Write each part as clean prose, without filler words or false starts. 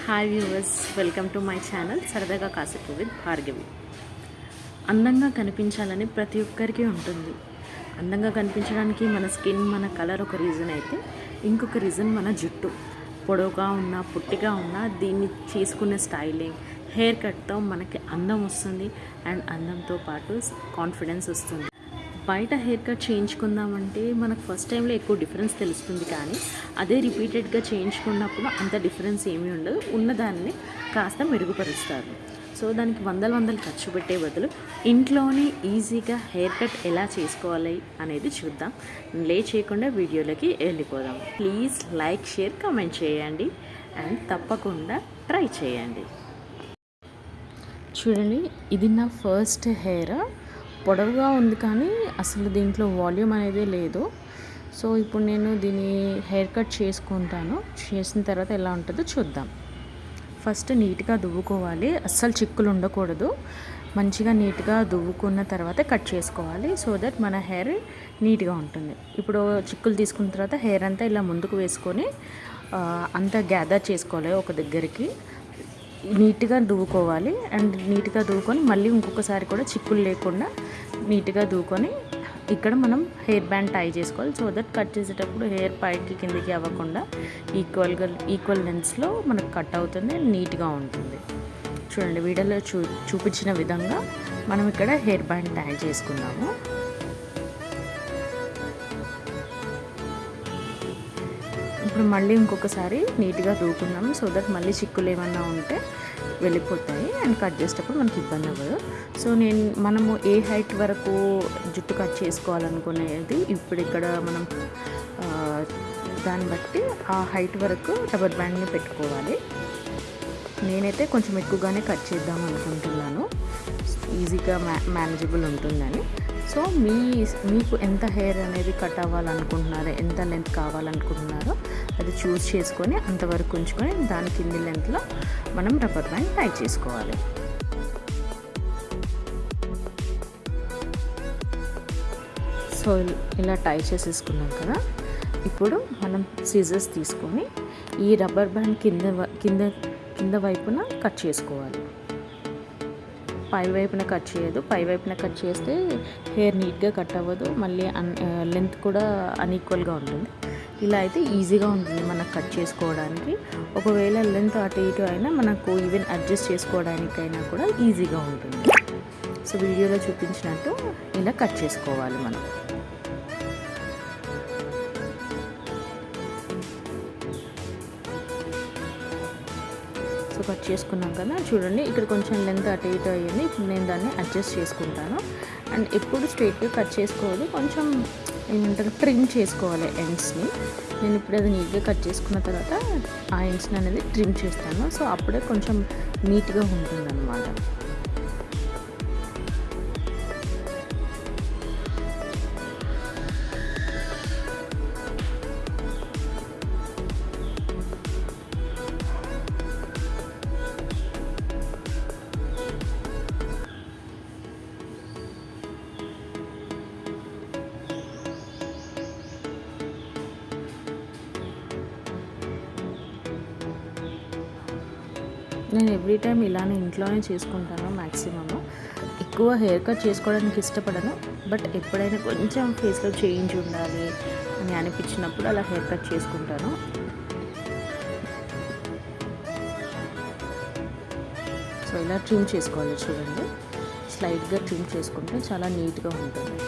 Hi viewers, welcome to my channel సరదాగా కాసేపు with Bhargavi. అందంగా కనిపించాలని ప్రతి ఒక్కరికి ఉంటుంది. అందంగా కనిపించడానికి మన స్కిన్, మన కలర్ ఒక రీజన్ అయితే, ఇంకొక రీజన్ మన జుట్టు. పొడవుగా ఉన్నా, పొట్టిగా ఉన్నా దీన్ని చేసుకునే స్టైలింగ్, హెయిర్ కట్తో మనకి అందం వస్తుంది. అండ్ అందంతో పాటు కాన్ఫిడెన్స్ వస్తుంది. బయట హెయిర్ కట్ చేయించుకుందామంటే మనకు ఫస్ట్ టైంలో ఎక్కువ డిఫరెన్స్ తెలుస్తుంది, కానీ అదే రిపీటెడ్గా చేయించుకున్నప్పుడు అంత డిఫరెన్స్ ఏమీ ఉండదు. ఉన్నదాన్ని కాస్త మెరుగుపరుస్తారు. సో దానికి వందలు ఖర్చు పెట్టే బదులు ఇంట్లోనే ఈజీగా హెయిర్ కట్ ఎలా చేసుకోవాలి అనేది చూద్దాం. లేట్ చేయకుండా వీడియోలోకి వెళ్ళిపోదాం. ప్లీజ్ లైక్, షేర్, కామెంట్ చేయండి అండ్ తప్పకుండా ట్రై చేయండి. చూడండి, ఇది నా ఫస్ట్ హెయిర్. పొడవుగా ఉంది కానీ అసలు దీంట్లో వాల్యూమ్ అనేది లేదు. సో ఇప్పుడు నేను దీన్ని హెయిర్ కట్ చేసుకుంటాను. చేసిన తర్వాత ఎలా ఉంటుందో చూద్దాం. ఫస్ట్ నీట్గా దువ్వుకోవాలి, అస్సలు చిక్కులు ఉండకూడదు. మంచిగా నీట్గా దువ్వుకున్న తర్వాత కట్ చేసుకోవాలి, సో దట్ మన హెయిర్ నీట్గా ఉంటుంది. ఇప్పుడు చిక్కులు తీసుకున్న తర్వాత హెయిర్ అంతా ఇలా ముందుకు వేసుకొని అంతా గ్యాదర్ చేసుకోవాలి ఒక దగ్గరికి. నీట్గా దువ్వుకోవాలి. అండ్ నీట్గా దువ్వుకొని మళ్ళీ ఇంకొకసారి కూడా చిక్కులు లేకుండా నీట్గా దువ్వుకొని ఇక్కడ మనం హెయిర్ బ్యాండ్ టై చేసుకోవాలి. సో దట్ కట్ చేసేటప్పుడు హెయిర్ పైకి కిందికి అవ్వకుండా ఈక్వల్ లెన్స్లో మనకు కట్ అవుతుంది, నీట్గా ఉంటుంది. చూడండి, వీడియోలో చూపించిన విధంగా మనం ఇక్కడ హెయిర్ బ్యాండ్ టై చేసుకున్నాము. ఇప్పుడు మళ్ళీ ఇంకొకసారి నీట్గా దూకున్నాము, సో దట్ మళ్ళీ చిక్కులు ఏమన్నా ఉంటే వెళ్ళిపోతాయి అండ్ కట్ చేసేటప్పుడు మనకి ఇబ్బంది అవ్వదు. సో మనము ఏ హైట్ వరకు జుట్టు కట్ చేసుకోవాలనుకునేది ఇప్పుడు ఇక్కడ మనం దాన్ని బట్టి ఆ హైట్ వరకు రబ్బర్ బ్యాండ్ని పెట్టుకోవాలి. నేనైతే కొంచెం ఎక్కువగానే కట్ చేద్దాం అనుకుంటున్నాను, ఈజీగా మేనేజబుల్ ఉంటుందని. సో మీకు ఎంత హెయిర్ అనేది కట్ అవ్వాలనుకుంటున్నారో, ఎంత లెంత్ కావాలనుకుంటున్నారో అది చూస్ చేసుకొని అంతవరకు ఉంచుకొని దాని కింది లెంత్లో మనం రబ్బర్ బ్యాండ్ టై చేసుకోవాలి. సో ఇలా టై చేసేసుకున్నాం కదా. ఇప్పుడు మనం సిజర్స్ తీసుకొని ఈ రబ్బర్ బ్యాండ్ కింద వైపున కట్ చేసుకోవాలి. పై వైపున కట్ చేయదు. పై వైపున కట్ చేస్తే హెయిర్ నీట్గా కట్ అవ్వదు, మళ్ళీ లెంత్ కూడా అన్ఈక్వల్గా ఉంటుంది. ఇలా అయితే ఈజీగా ఉంటుంది మనకు కట్ చేసుకోవడానికి. ఒకవేళ లెంత్ అటు ఇటు అయినా మనకు ఈవెన్ అడ్జస్ట్ చేసుకోవడానికైనా కూడా ఈజీగా ఉంటుంది. సో వీడియోలో చూపించినట్టు ఇలా కట్ చేసుకోవాలి మనం. సో కట్ చేసుకున్నాం కదా. చూడండి, ఇక్కడ కొంచెం లెంత్ అటు ఇటు అయ్యింది. ఇప్పుడు నేను దాన్ని అడ్జస్ట్ చేసుకుంటాను. అండ్ ఎప్పుడు స్ట్రైట్గా కట్ చేసుకోవాలి, కొంచెం ఏమంటారు ట్రిమ్ చేసుకోవాలి ఎండ్స్ని. నేను ఇప్పుడు అది నీట్గా కట్ చేసుకున్న తర్వాత ఆ ఎండ్స్ని అనేది ట్రిమ్ చేస్తాను. సో అప్పుడే కొంచెం నీట్గా ఉంటుంది అన్నమాట. నేను ఎవ్రీ టైం ఇలానే ఇంట్లోనే చేసుకుంటాను. మ్యాక్సిమమ్ ఎక్కువ హెయిర్ కట్ చేసుకోవడానికి ఇష్టపడను, బట్ ఎప్పుడైనా కొంచెం ఫేస్లో చేంజ్ ఉండాలి అని అనిపించినప్పుడు అలా హెయిర్ కట్ చేసుకుంటాను. సో ఇలా ట్రిమ్ చేసుకోవాలి. చూడండి, స్లైట్గా ట్రిమ్ చేసుకుంటే చాలా నీట్గా ఉంటుంది.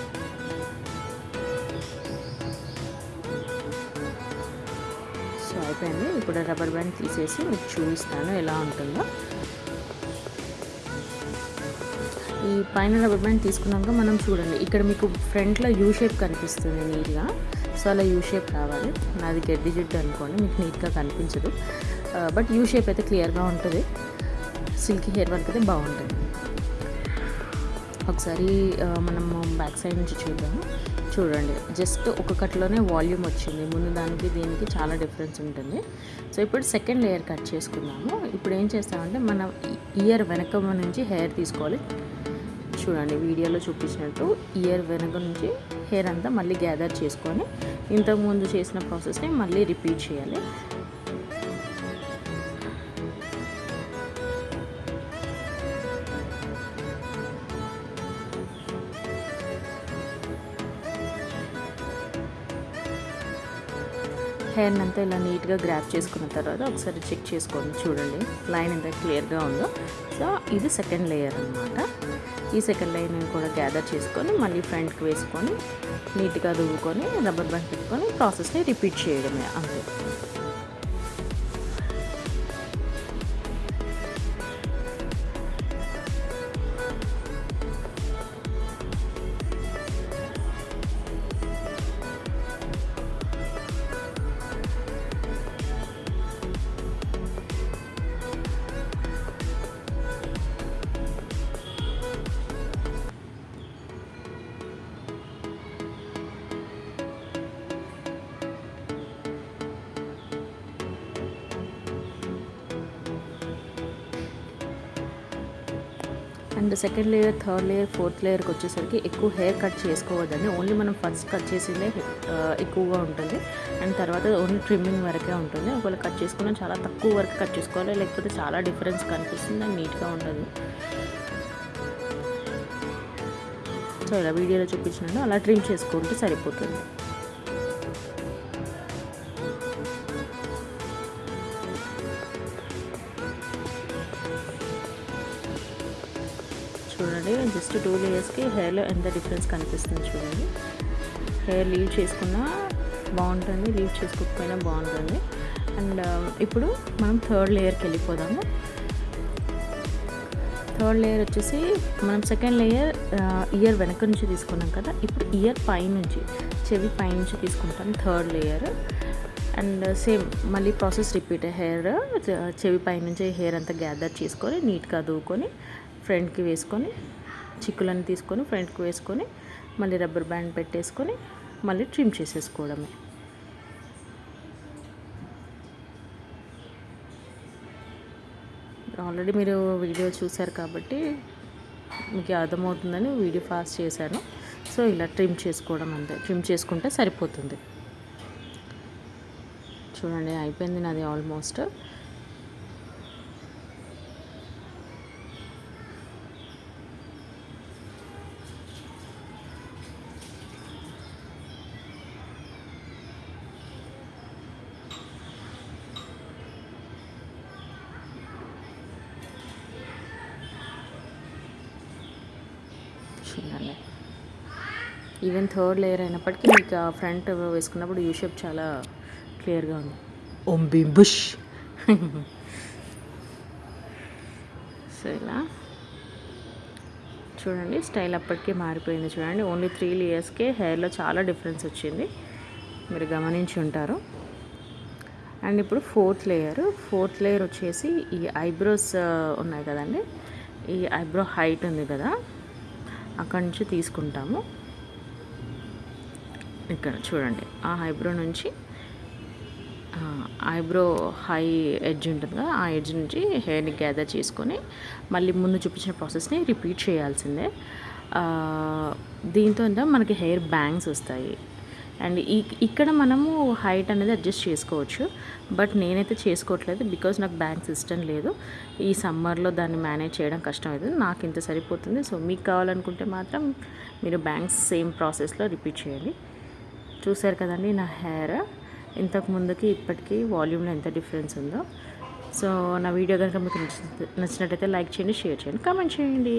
అయిపోయింది. ఇప్పుడు రబ్బర్ బ్యాండ్ తీసేసి మీకు చూపిస్తాను ఎలా ఉంటుందో. ఈ పైన రబ్బర్ బ్యాండ్ తీసుకున్నాక మనం చూడండి, ఇక్కడ మీకు ఫ్రంట్లో యూ షేప్ కనిపిస్తుంది నీట్గా. సో అలా యూ షేప్ రావాలి. నాది గడ్డి జుట్టు అనుకోండి, మీకు నీట్గా కనిపించదు, బట్ యూ షేప్ అయితే క్లియర్గా ఉంటుంది. సిల్కీ హెయిర్ వర్క్ అయితే బాగుంటుంది. ఒకసారి మనము బ్యాక్ సైడ్ నుంచి చూద్దాము. చూడండి, జస్ట్ ఒక కట్లోనే వాల్యూమ్ వచ్చింది. ముందు దానికి దీనికి చాలా డిఫరెన్స్ ఉంటుంది. సో ఇప్పుడు సెకండ్ లేయర్ కట్ చేసుకుందాము. ఇప్పుడు ఏం చేస్తామంటే మనం ఇయర్ వెనక నుంచి హెయిర్ తీసుకోవాలి. చూడండి, వీడియోలో చూపించినట్టు ఇయర్ వెనక నుంచి హెయిర్ అంతా మళ్ళీ గ్యాదర్ చేసుకొని ఇంతకుముందు చేసిన ప్రాసెస్ని మళ్ళీ రిపీట్ చేయాలి. హెయిర్ని అంతా ఇలా నీట్గా గ్రాప్ చేసుకున్న తర్వాత ఒకసారి చెక్ చేసుకోండి. చూడండి లైన్ ఎంత క్లియర్గా ఉందో. సో ఇది సెకండ్ లేయర్ అనమాట. ఈ సెకండ్ లేయర్ని కూడా గ్యాదర్ చేసుకొని మళ్ళీ ఫ్రంట్కి వేసుకొని నీట్గా దువ్వుకొని రబ్బర్ బ్యాండ్ పెట్టుకొని ప్రాసెస్ని రిపీట్ చేయడమే అంతే. And second layer, third layer, fourth లేయర్కి వచ్చేసరికి ఎక్కువ హెయిర్ కట్ చేసుకోవద్దండి. ఓన్లీ మనం ఫస్ట్ కట్ చేసిందే ఎక్కువగా ఉంటుంది. అండ్ తర్వాత ఓన్లీ ట్రిమ్మింగ్ వరకే ఉంటుంది. ఒకవేళ కట్ చేసుకున్నా చాలా తక్కువ వరకు కట్ చేసుకోవాలి, లేకపోతే చాలా డిఫరెన్స్ కనిపిస్తుంది అండ్ నీట్గా ఉండదు. సో ఇలా వీడియోలో చూపించినట్టు అలా ట్రిమ్ చేసుకుంటే సరిపోతుంది. చూడండి జస్ట్ 2 లేయర్స్కి హెయిర్లో ఎంత డిఫరెన్స్ కనిపిస్తుంది చూడండి. హెయిర్ లీవ్ చేసుకున్నా బాగుంటుంది, లీవ్ చేసుకోకపోయినా బాగుంటుంది. అండ్ ఇప్పుడు మనం థర్డ్ లేయర్కి వెళ్ళిపోదాము. థర్డ్ లేయర్ వచ్చేసి మనం సెకండ్ లేయర్ ఇయర్ వెనక నుంచి తీసుకున్నాం కదా, ఇప్పుడు ఇయర్ పైనుంచి, చెవి పైనుంచి తీసుకుంటాం థర్డ్ లేయర్. అండ్ సేమ్ మళ్ళీ ప్రాసెస్ రిపీట్. హెయిర్ చెవి పైనుంచి హెయిర్ అంతా గ్యాదర్ చేసుకొని నీట్గా దూకొని ఫ్రంట్కి వేసుకొని చిక్కులను తీసుకొని ఫ్రంట్కి వేసుకొని మళ్ళీ రబ్బర్ బ్యాండ్ పెట్టేసుకొని మళ్ళీ ట్రిమ్ చేసేసుకోవడమే. ఆల్రెడీ మీరు వీడియో చూశారు కాబట్టి మీకు అర్థమవుతుందని వీడియో ఫాస్ట్ చేశాను. సో ఇలా ట్రిమ్ చేసుకోవడం అంతే, ట్రిమ్ చేసుకుంటే సరిపోతుంది. చూడండి అయిపోయింది నాది ఆల్మోస్ట్. చూడండి ఈవెన్ థర్డ్ లేయర్ అయినప్పటికీ మీకు ఫ్రంట్ వేసుకున్నప్పుడు యూ షేప్ చాలా క్లియర్గా ఉంది. ఓం భీమ్ బుష్. సో ఇలా చూడండి స్టైల్ అప్పటికే మారిపోయింది. చూడండి ఓన్లీ 3 లేయర్స్కే హెయిర్లో చాలా డిఫరెన్స్ వచ్చింది, మీరు గమనించి ఉంటారు. అండ్ ఇప్పుడు ఫోర్త్ లేయర్ వచ్చేసి ఈ ఐబ్రోస్ ఉన్నాయి కదండి, ఈ ఐబ్రో హైట్ ఉంది కదా, అక్కడి నుంచి తీసుకుంటాము. ఇక్కడ చూడండి ఆ ఐబ్రో నుంచి ఐబ్రో హై ఎడ్జ్ ఉంటుంది కదా, ఆ ఎడ్జ్ నుంచి హెయిర్ని గ్యాదర్ చేసుకొని మళ్ళీ ముందు చూపించిన ప్రాసెస్ని రిపీట్ చేయాల్సిందే. దీంతో మనకి హెయిర్ బ్యాంగ్స్ వస్తాయి. అండ్ ఇక్కడ మనము హైట్ అనేది అడ్జస్ట్ చేసుకోవచ్చు, బట్ నేనైతే చేసుకోవట్లేదు బికాజ్ నాకు బ్యాంగ్స్ ఇష్టం లేదు. ఈ సమ్మర్లో దాన్ని మేనేజ్ చేయడం కష్టం అవుతుంది, నాకు ఇంత సరిపోతుంది. సో మీకు కావాలనుకుంటే మాత్రం మీరు బ్యాంగ్స్ సేమ్ ప్రాసెస్లో రిపీట్ చేయండి. చూసారు కదండి నా హెయిర్ ఇంతకు ముందుకి ఇప్పటికీ వాల్యూమ్లో ఎంత డిఫరెన్స్ ఉందో. సో నా వీడియో కనుక మీకు నచ్చినట్టయితే లైక్ చేయండి, షేర్ చేయండి, కామెంట్ చేయండి.